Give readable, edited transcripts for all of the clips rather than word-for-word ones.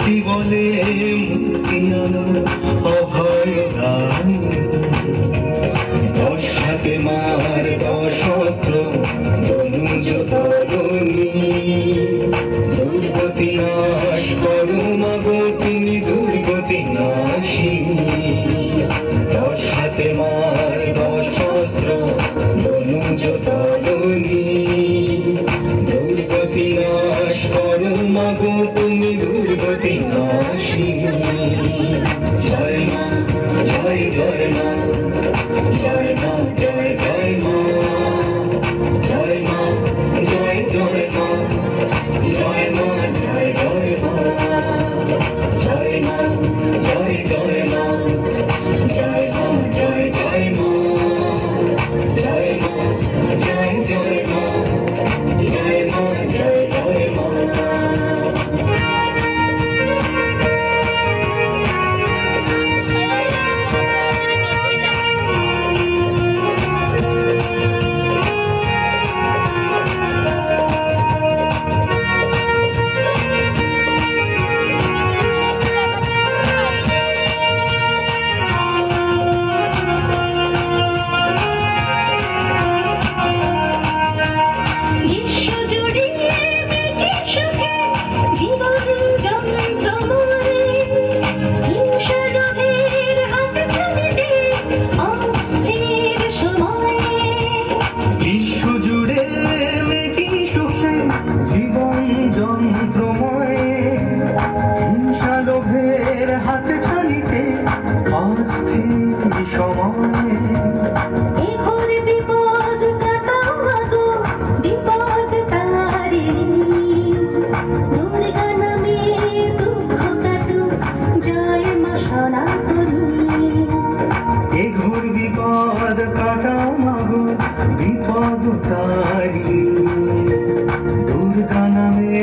কি বলে মুক্তি আনো অভয় দানি, 10 হাতে মার 10 অস্ত্র তনুজ তরুণী, দুর্গতি নাশ করো মাগো তুমি দুর্গতি নাশিনী, 10 হাতে মার 10 অস্ত্র তনুজ তরুণী, দুর্গতি নাশ করো মাগো তুমি দুর্গতি নাশিনী। জয় মা জয় জয় মা, জয় মা জয় জয় মা, জয় মা জয় জয় মা, জয় মা জয় জয় মা, জয় মা জয় জয় মা, জয় মা জয় জয় মা, জয় মা জয় জয় মা, জয় মা জয় জয় মা। বিশ্বজুড়ে মেকি সুখে জীবন যন্ত্রময়, হিংসা লোভের হাত ছাড়িতে অস্থির সময়, এ ঘোর বিপদ কাটাও মাগো বিপদ তারিণী, দুর্গা নামে দুঃখ কাটুক জয় মা সনাতনী, এ ঘোর বিপদ কাটাও মাগো বিপদ তারিণী, দুর্গা নামে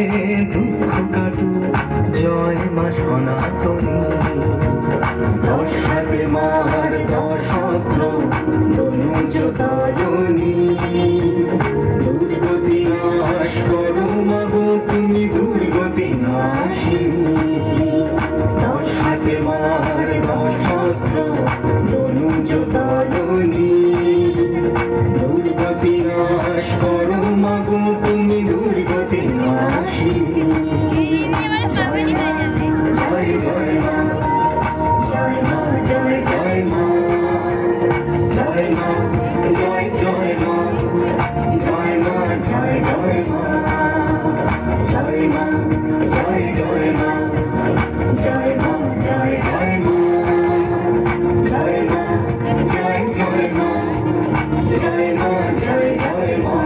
দুঃখ কাটুক জয় মা সনাতনী, 10 হাতে মার 10 অস্ত্র তনুজ তরুণী, দুর্গতি নাশ করো মাগো তুমি দুর্গতি নাশিনী, 10 হাতে মার 10 অস্ত্র তনুজ তরুণী, দুর্গতি নাশ করো মাগো তুমি দুর্গতি নাশিনী। জয় মা জয় জয় মা, জয় মা জয় জয় মা, জয় মা জয় জয় মা, জয় মা জয় জয় মা, জয় মা জয় জয় মা, জয় মা জয় জয় মা, জয় মা জয় জয় মা, জয় মা জয় জয় মা।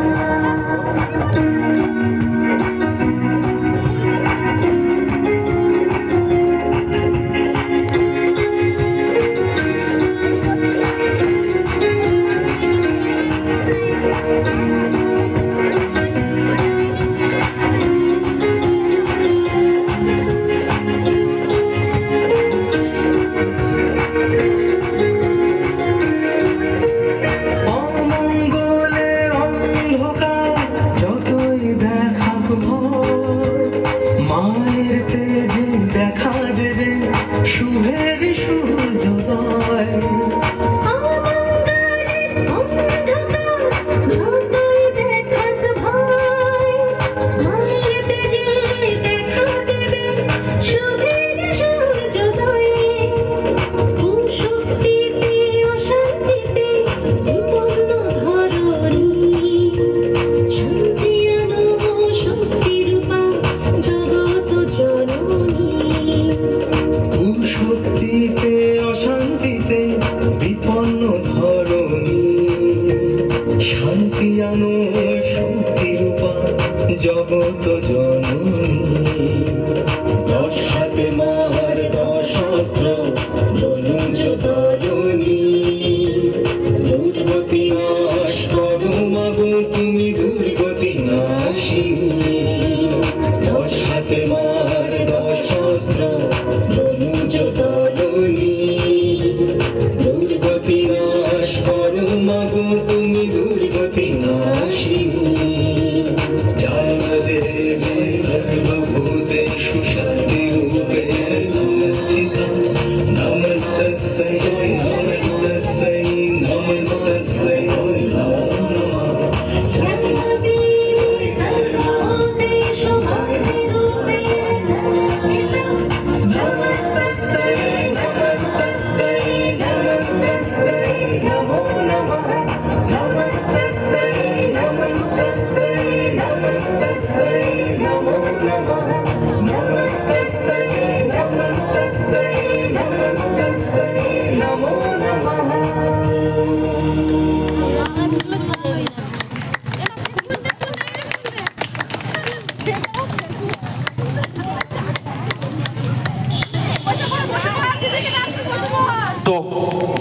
সুস্থ